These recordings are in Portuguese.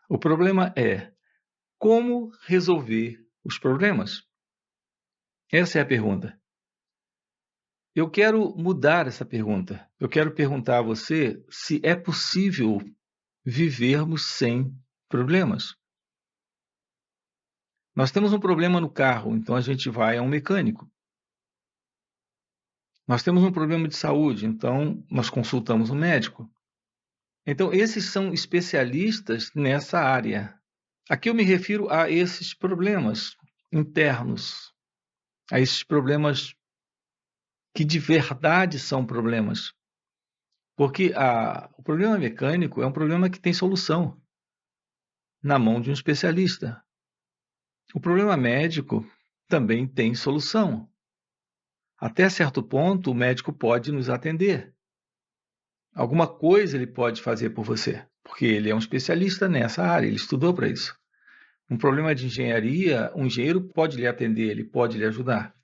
O problema é como resolver os problemas? Essa é a pergunta. Eu quero mudar essa pergunta. Eu quero perguntar a você se é possível vivermos sem problemas. Nós temos um problema no carro, então a gente vai a um mecânico. Nós temos um problema de saúde, então nós consultamos um médico. Então, esses são especialistas nessa área. Aqui eu me refiro a esses problemas internos, a esses problemas que de verdade são problemas. Porque o problema mecânico é um problema que tem solução na mão de um especialista. O problema médico também tem solução. Até certo ponto, o médico pode nos atender. Alguma coisa ele pode fazer por você, porque ele é um especialista nessa área, ele estudou para isso. Um problema de engenharia, um engenheiro pode lhe atender, ele pode lhe ajudar.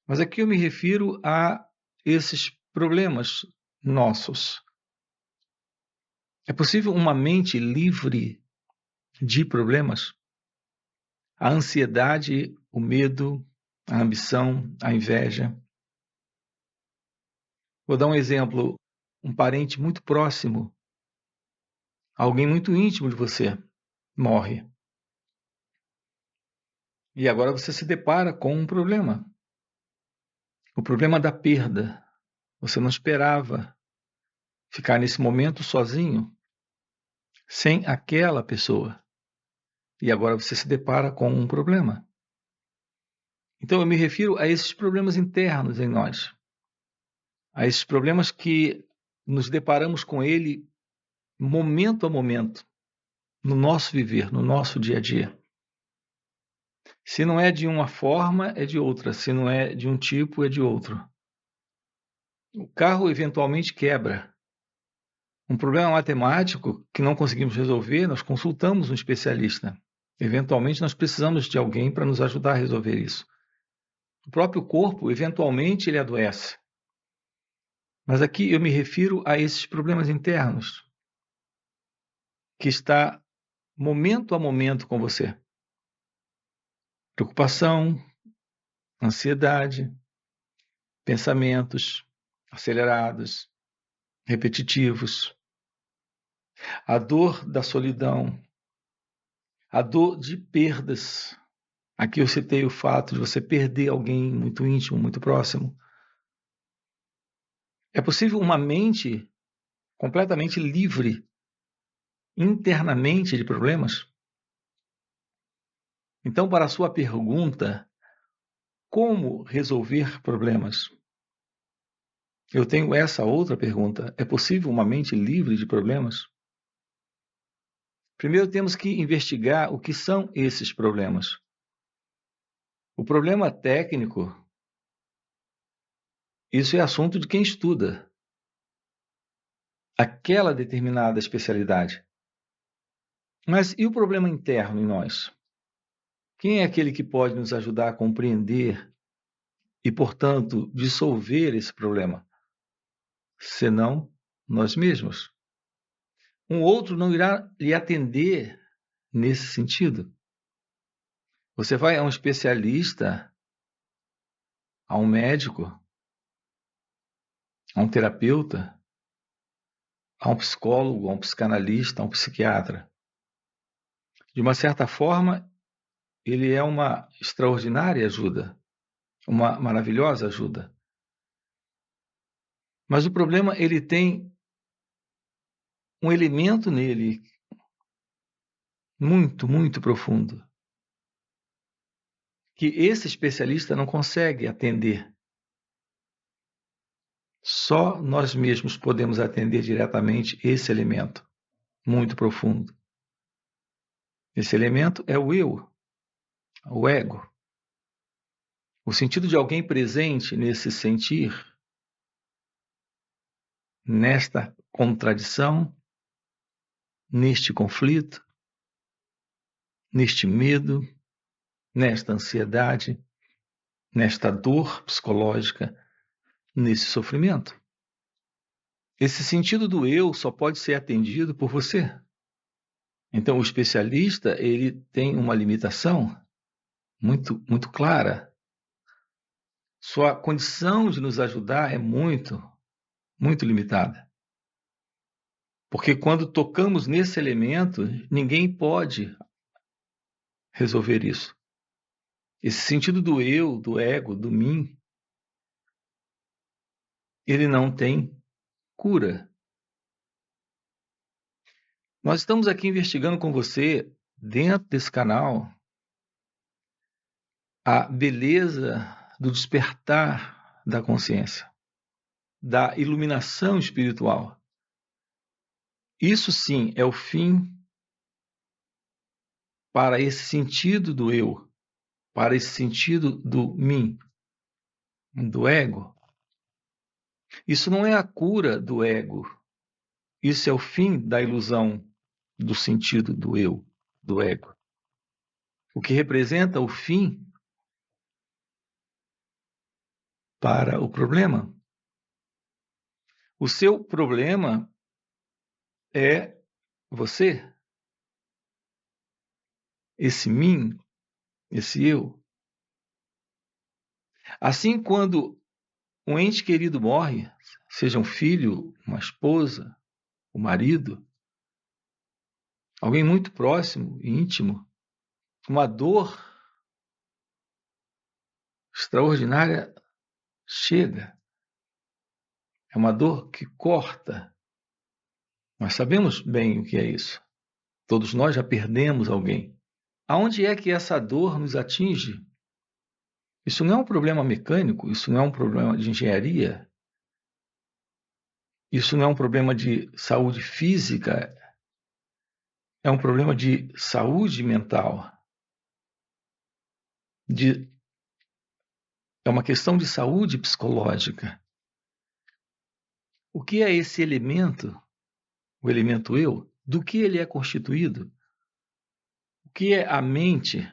Mas aqui eu me refiro a esses problemas nossos. É possível uma mente livre de problemas? A ansiedade, o medo, a ambição, a inveja. Vou dar um exemplo. Um parente muito próximo, alguém muito íntimo de você, morre. E agora você se depara com um problema. O problema da perda. Você não esperava ficar nesse momento sozinho, sem aquela pessoa. E agora você se depara com um problema. Então eu me refiro a esses problemas internos em nós. A esses problemas que nos deparamos com ele momento a momento, no nosso viver, no nosso dia a dia. Se não é de uma forma, é de outra. Se não é de um tipo, é de outro. O carro eventualmente quebra. Um problema matemático que não conseguimos resolver, nós consultamos um especialista. Eventualmente, nós precisamos de alguém para nos ajudar a resolver isso. O próprio corpo, eventualmente, ele adoece. Mas aqui eu me refiro a esses problemas internos, que está momento a momento com você. Preocupação, ansiedade, pensamentos acelerados, repetitivos, a dor da solidão, a dor de perdas. Aqui eu citei o fato de você perder alguém muito íntimo, muito próximo. É possível uma mente completamente livre internamente de problemas? Então, para a sua pergunta, como resolver problemas? Eu tenho essa outra pergunta. É possível uma mente livre de problemas? Primeiro temos que investigar o que são esses problemas. O problema técnico, isso é assunto de quem estuda aquela determinada especialidade. Mas e o problema interno em nós? Quem é aquele que pode nos ajudar a compreender e, portanto, dissolver esse problema? Senão nós mesmos. Um outro não irá lhe atender nesse sentido. Você vai a um especialista, a um médico, a um terapeuta, a um psicólogo, a um psicanalista, a um psiquiatra. De uma certa forma, ele é uma extraordinária ajuda, uma maravilhosa ajuda. Mas o problema, ele tem um elemento nele muito, muito profundo, que esse especialista não consegue atender. Só nós mesmos podemos atender diretamente esse elemento muito profundo. Esse elemento é o eu, o ego. O sentido de alguém presente nesse sentir, nesta contradição, neste conflito, neste medo, nesta ansiedade, nesta dor psicológica, nesse sofrimento. Esse sentido do eu só pode ser atendido por você. Então, o especialista, ele tem uma limitação muito, muito clara. Sua condição de nos ajudar é muito, muito limitada. Porque quando tocamos nesse elemento, ninguém pode resolver isso. Esse sentido do eu, do ego, do mim, ele não tem cura. Nós estamos aqui investigando com você, dentro desse canal, a beleza do despertar da consciência, da iluminação espiritual. Isso sim é o fim para esse sentido do eu, para esse sentido do mim, do ego. Isso não é a cura do ego. Isso é o fim da ilusão do sentido do eu, do ego. O que representa o fim para o problema. O seu problema é você, esse mim, esse eu. Assim, quando um ente querido morre, seja um filho, uma esposa, um marido, alguém muito próximo e íntimo, uma dor extraordinária chega. É uma dor que corta. Nós sabemos bem o que é isso. Todos nós já perdemos alguém. Aonde é que essa dor nos atinge? Isso não é um problema mecânico, isso não é um problema de engenharia, isso não é um problema de saúde física, é um problema de saúde mental, é uma questão de saúde psicológica. O que é esse elemento, o elemento eu? Do que ele é constituído? O que é a mente?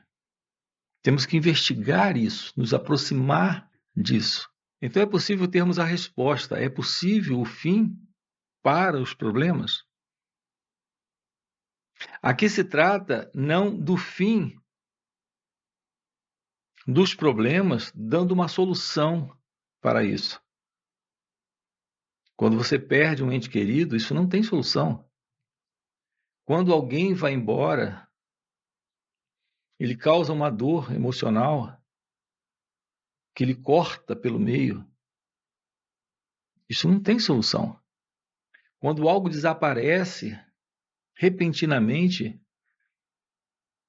Temos que investigar isso, nos aproximar disso. Então é possível termos a resposta, é possível o fim para os problemas? Aqui se trata não do fim dos problemas, dando uma solução para isso. Quando você perde um ente querido, isso não tem solução. Quando alguém vai embora, ele causa uma dor emocional que lhe corta pelo meio. Isso não tem solução. Quando algo desaparece repentinamente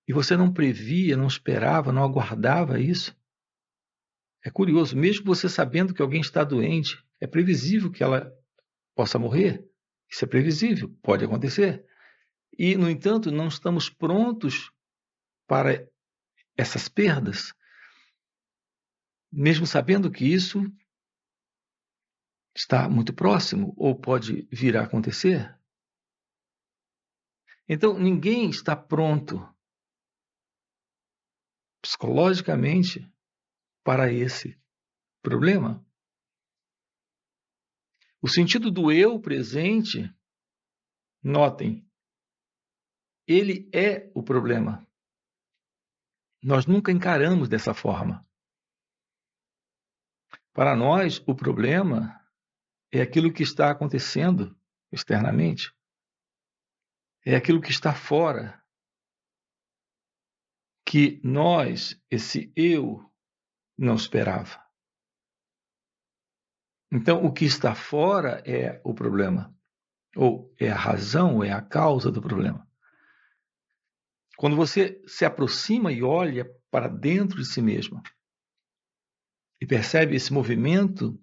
e você não previa, não esperava, não aguardava isso, é curioso, mesmo você sabendo que alguém está doente, é previsível que ela possa morrer. Isso é previsível, pode acontecer. E, no entanto, não estamos prontos para essas perdas, mesmo sabendo que isso está muito próximo ou pode vir a acontecer. Então, ninguém está pronto psicologicamente para esse problema. O sentido do eu presente, notem, ele é o problema. Nós nunca encaramos dessa forma. Para nós, o problema é aquilo que está acontecendo externamente. É aquilo que está fora, que nós, esse eu, não esperava. Então, o que está fora é o problema, ou é a razão, ou é a causa do problema. Quando você se aproxima e olha para dentro de si mesmo e percebe esse movimento,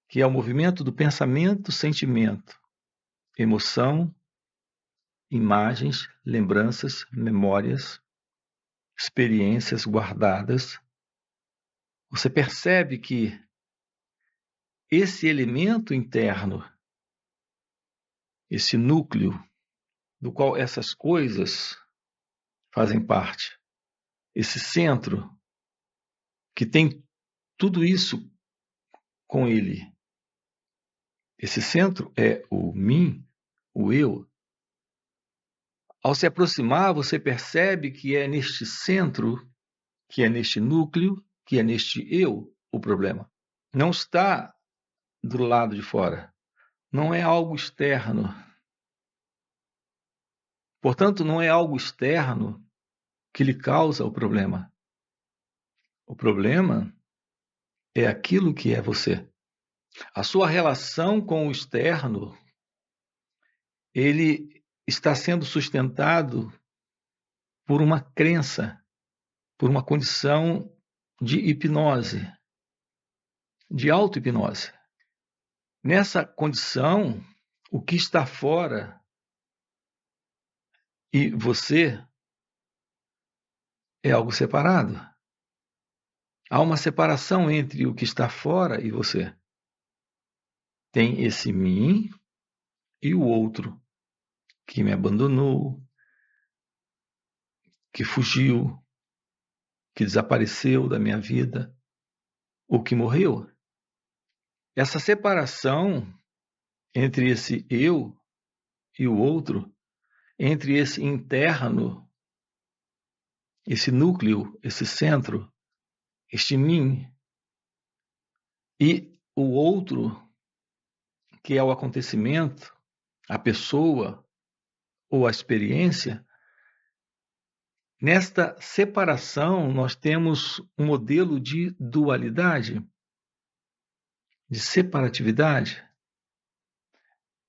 que é o movimento do pensamento, sentimento, emoção, imagens, lembranças, memórias, experiências guardadas, você percebe que esse elemento interno, esse núcleo do qual essas coisas fazem parte, esse centro que tem tudo isso com ele. Esse centro é o mim, o eu. Ao se aproximar, você percebe que é neste centro, que é neste núcleo, que é neste eu o problema. Não está do lado de fora. Não é algo externo. Portanto, não é algo externo que lhe causa o problema. O problema é aquilo que é você. A sua relação com o externo, ele está sendo sustentado por uma crença, por uma condição de hipnose, de auto-hipnose. Nessa condição, o que está fora e você é algo separado. Há uma separação entre o que está fora e você. Tem esse mim e o outro, que me abandonou, que fugiu, que desapareceu da minha vida, ou que morreu. Essa separação entre esse eu e o outro, entre esse interno, esse núcleo, esse centro, este mim, e o outro, que é o acontecimento, a pessoa ou a experiência, nesta separação nós temos um modelo de dualidade, de separatividade.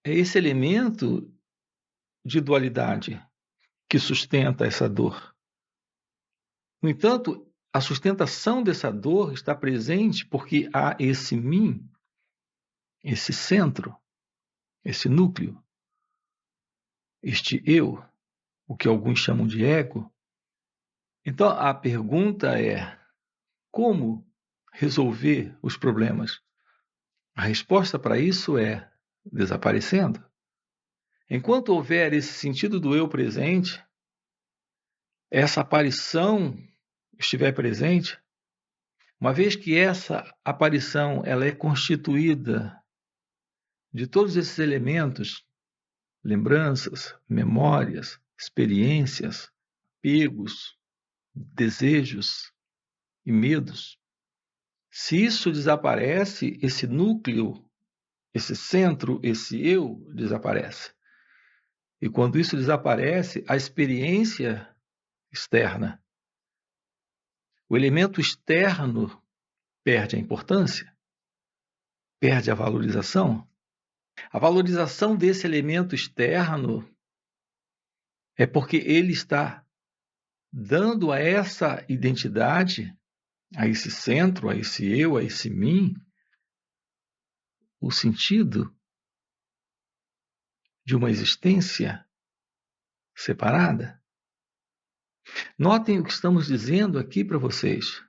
É esse elemento de dualidade que sustenta essa dor. No entanto, a sustentação dessa dor está presente porque há esse mim, esse centro, esse núcleo, este eu, o que alguns chamam de ego. Então, a pergunta é: como resolver os problemas? A resposta para isso é desaparecendo. Enquanto houver esse sentido do eu presente, essa aparição estiver presente, uma vez que essa aparição ela é constituída de todos esses elementos, lembranças, memórias, experiências, apegos, desejos e medos, se isso desaparece, esse núcleo, esse centro, esse eu desaparece. E quando isso desaparece, a experiência externa, o elemento externo perde a importância, perde a valorização. A valorização desse elemento externo é porque ele está dando a essa identidade, a esse centro, a esse eu, a esse mim, o sentido de uma existência separada. Notem o que estamos dizendo aqui para vocês.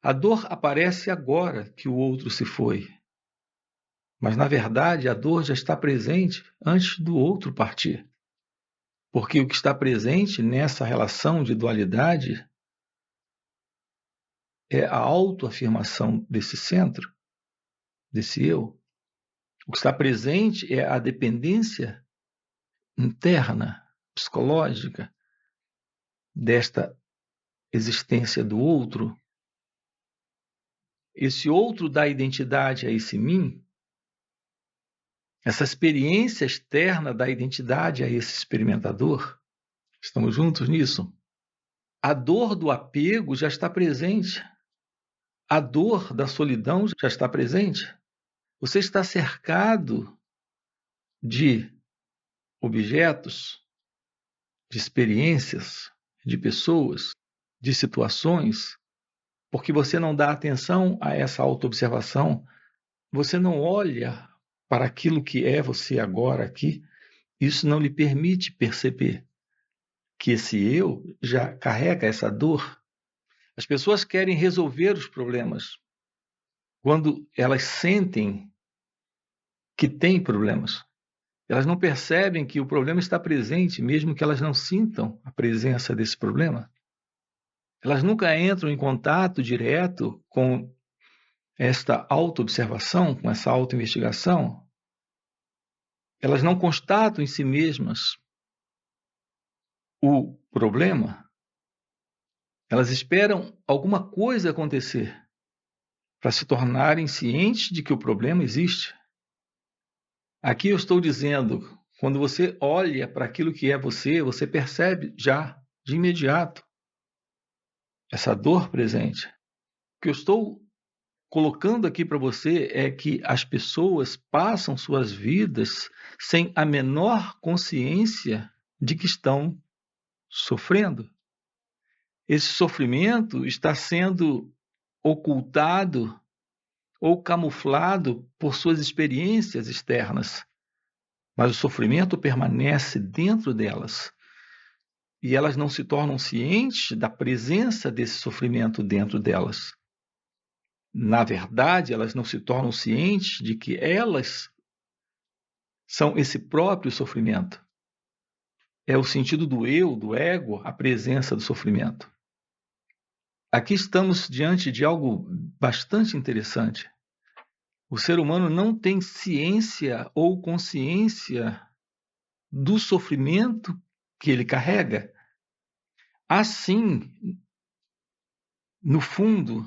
A dor aparece agora que o outro se foi. Mas, na verdade, a dor já está presente antes do outro partir. Porque o que está presente nessa relação de dualidade é a autoafirmação desse centro, desse eu. O que está presente é a dependência interna, psicológica, desta existência do outro. Esse outro dá identidade a esse mim. Essa experiência externa dá identidade a esse experimentador. Estamos juntos nisso? A dor do apego já está presente. A dor da solidão já está presente. Você está cercado de objetos, de experiências, de pessoas, de situações, porque você não dá atenção a essa autoobservação, você não olha para aquilo que é você agora aqui, isso não lhe permite perceber que esse eu já carrega essa dor. As pessoas querem resolver os problemas quando elas sentem que têm problemas. Elas não percebem que o problema está presente, mesmo que elas não sintam a presença desse problema. Elas nunca entram em contato direto com esta autoobservação, com essa autoinvestigação. Elas não constatam em si mesmas o problema, elas esperam alguma coisa acontecer para se tornarem cientes de que o problema existe. Aqui eu estou dizendo, quando você olha para aquilo que é você, você percebe já, de imediato, essa dor presente. O que eu estou colocando aqui para você é que as pessoas passam suas vidas sem a menor consciência de que estão sofrendo. Esse sofrimento está sendo ocultado ou camuflado por suas experiências externas, mas o sofrimento permanece dentro delas. E elas não se tornam cientes da presença desse sofrimento dentro delas. Na verdade, elas não se tornam cientes de que elas são esse próprio sofrimento. É o sentido do eu, do ego, a presença do sofrimento. Aqui estamos diante de algo bastante interessante. O ser humano não tem ciência ou consciência do sofrimento que ele carrega. Assim, no fundo,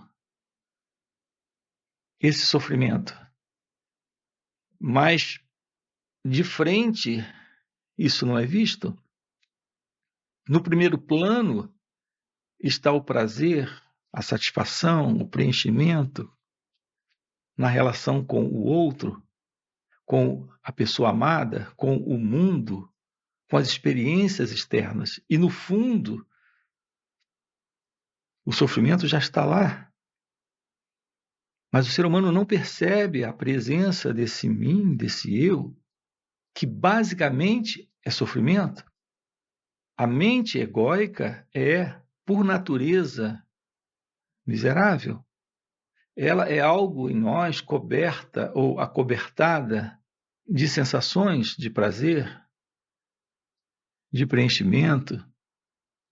esse sofrimento. Mas, de frente, isso não é visto. No primeiro plano está o prazer, a satisfação, o preenchimento na relação com o outro, com a pessoa amada, com o mundo, com as experiências externas. E, no fundo, o sofrimento já está lá. Mas o ser humano não percebe a presença desse mim, desse eu, que basicamente é sofrimento. A mente egóica é, por natureza, miserável. Ela é algo em nós coberta ou acobertada de sensações de prazer, de preenchimento,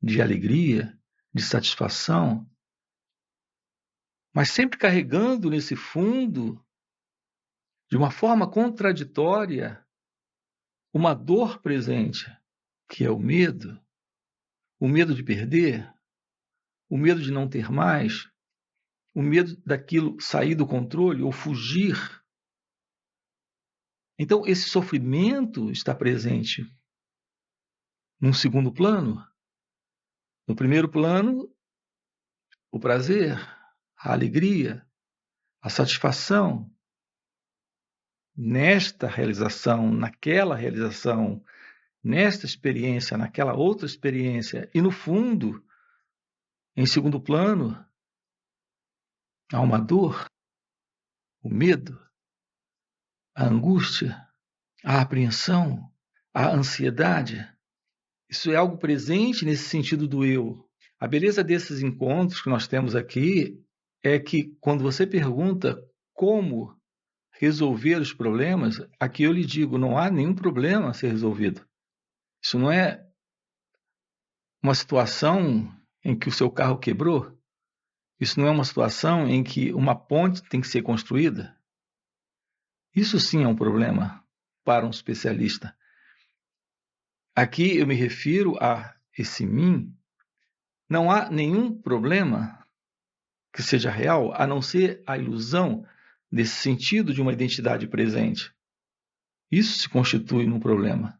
de alegria, de satisfação, mas sempre carregando nesse fundo, de uma forma contraditória, uma dor presente, que é o medo de perder, o medo de não ter mais, o medo daquilo sair do controle ou fugir. Então, esse sofrimento está presente num segundo plano. No primeiro plano, o prazer, a alegria, a satisfação nesta realização, naquela realização, nesta experiência, naquela outra experiência. E, no fundo, em segundo plano, há uma dor, o medo, a angústia, a apreensão, a ansiedade. Isso é algo presente nesse sentido do eu. A beleza desses encontros que nós temos aqui é que, quando você pergunta como resolver os problemas, aqui eu lhe digo, não há nenhum problema a ser resolvido. Isso não é uma situação em que o seu carro quebrou. Isso não é uma situação em que uma ponte tem que ser construída. Isso sim é um problema para um especialista. Aqui eu me refiro a esse mim. Não há nenhum problema que seja real, a não ser a ilusão desse sentido de uma identidade presente. Isso se constitui num problema.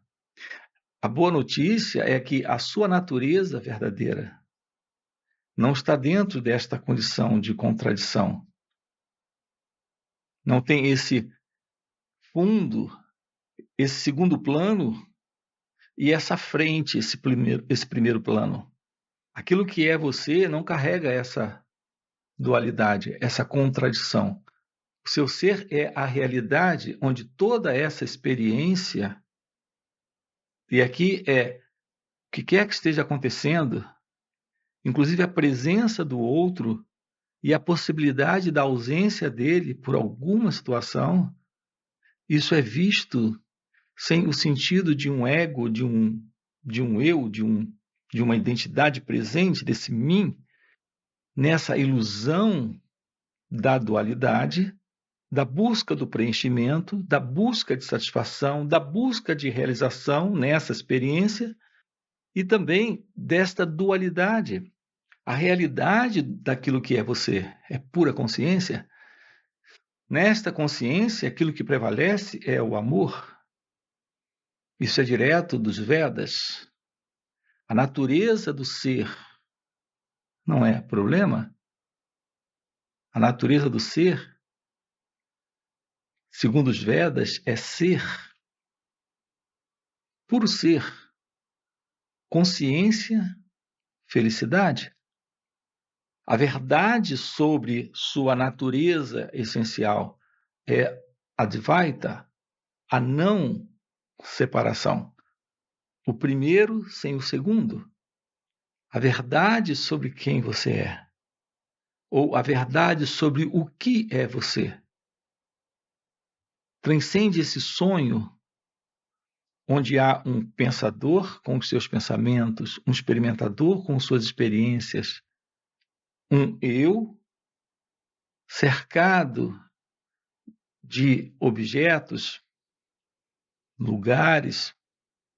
A boa notícia é que a sua natureza verdadeira não está dentro desta condição de contradição. Não tem esse fundo, esse segundo plano e essa frente, esse primeiro plano. Aquilo que é você não carrega essa dualidade, essa contradição. O seu ser é a realidade onde toda essa experiência, e aqui é o que quer que esteja acontecendo, inclusive a presença do outro e a possibilidade da ausência dele por alguma situação, isso é visto sem o sentido de um ego, de um eu, de uma identidade presente, desse mim, nessa ilusão da dualidade, da busca do preenchimento, da busca de satisfação, da busca de realização nessa experiência, e também desta dualidade. A realidade daquilo que é você é pura consciência. Nesta consciência, aquilo que prevalece é o amor. Isso é direto dos Vedas. A natureza do ser não é problema. A natureza do ser, segundo os Vedas, é ser. Puro ser. Consciência, felicidade. A verdade sobre sua natureza essencial é Advaita, a não separação. O primeiro sem o segundo. A verdade sobre quem você é. Ou a verdade sobre o que é você. Transcende esse sonho onde há um pensador com os seus pensamentos, um experimentador com suas experiências, um eu cercado de objetos, lugares,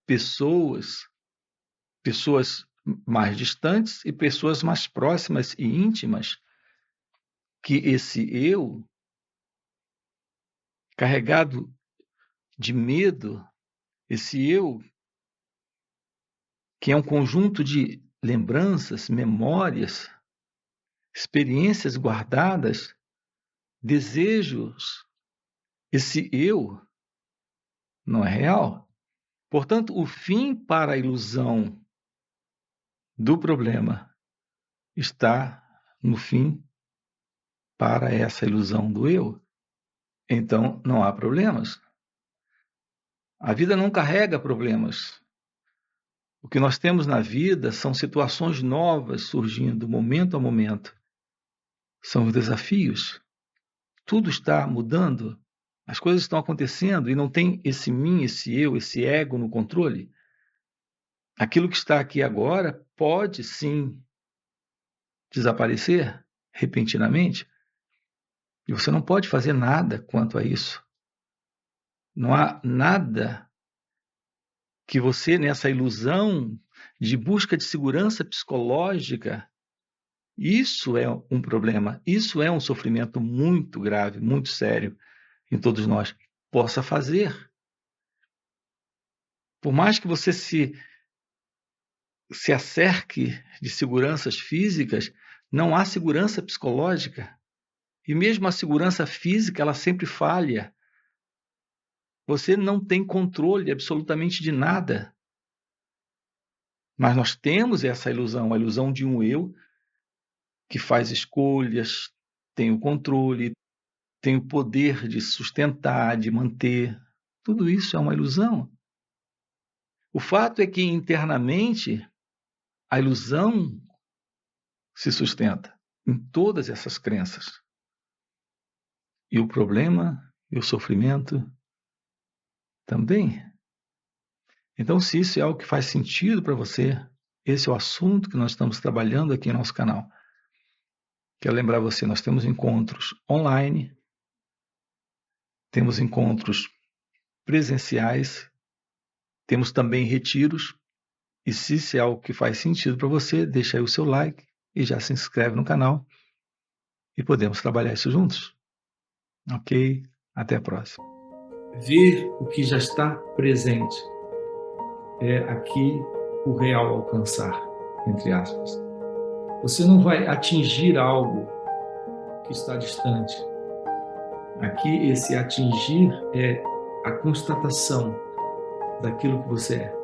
pessoas mais distantes e pessoas mais próximas e íntimas, que esse eu, carregado de medo, esse eu, que é um conjunto de lembranças, memórias, experiências guardadas, desejos, esse eu não é real. Portanto, o fim para a ilusão do problema está no fim para essa ilusão do eu. Então, não há problemas. A vida não carrega problemas. O que nós temos na vida são situações novas surgindo momento a momento. São os desafios. Tudo está mudando. As coisas estão acontecendo e não tem esse mim, esse eu, esse ego no controle. Aquilo que está aqui agora pode sim desaparecer repentinamente e você não pode fazer nada quanto a isso. Não há nada que você, nessa ilusão de busca de segurança psicológica, isso é um problema, isso é um sofrimento muito grave, muito sério em todos nós, possa fazer. Por mais que você se acerque de seguranças físicas, não há segurança psicológica. E mesmo a segurança física, ela sempre falha. Você não tem controle absolutamente de nada. Mas nós temos essa ilusão, a ilusão de um eu que faz escolhas, tem o controle, tem o poder de sustentar, de manter. Tudo isso é uma ilusão. O fato é que internamente a ilusão se sustenta em todas essas crenças. E o problema e o sofrimento também. Então, se isso é algo que faz sentido para você, esse é o assunto que nós estamos trabalhando aqui no nosso canal. Quero lembrar você, nós temos encontros online, temos encontros presenciais, temos também retiros. E se isso é algo que faz sentido para você, deixa aí o seu like e já se inscreve no canal e podemos trabalhar isso juntos. Ok? Até a próxima. Ver o que já está presente é aqui o real alcançar, entre aspas. Você não vai atingir algo que está distante. Aqui esse atingir é a constatação daquilo que você é.